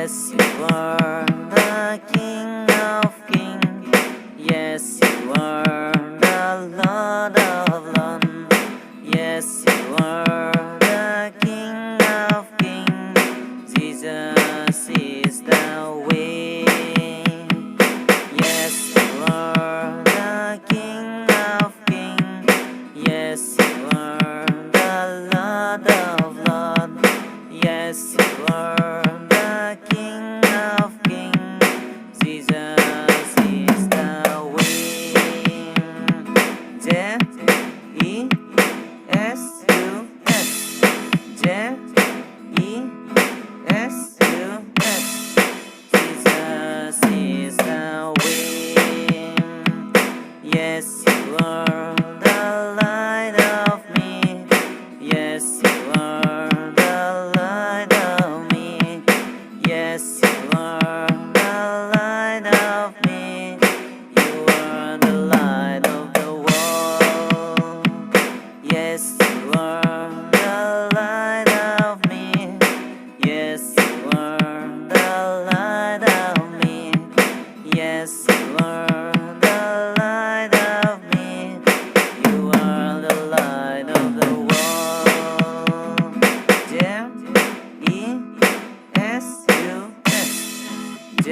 Yes, you are the King of Kings. Yes, you are the Lord of Lords. Yes, you are the King of Kings. Jesus is the way. Yes, you are the King of Kings. Yes, you are the Lord of Lords. Yes, you are the King of Kings. Jesus is the way. J E S U S. J E S U S. Jesus is the way. Yes, you are the light of me. Yes, you are the light of me. Yes, you are the light of me. You are the light of the world. Yes, you are the light of me. Yes, you are the light of me. Yes, you are the light of me. You are the light of the world. J E S U S. J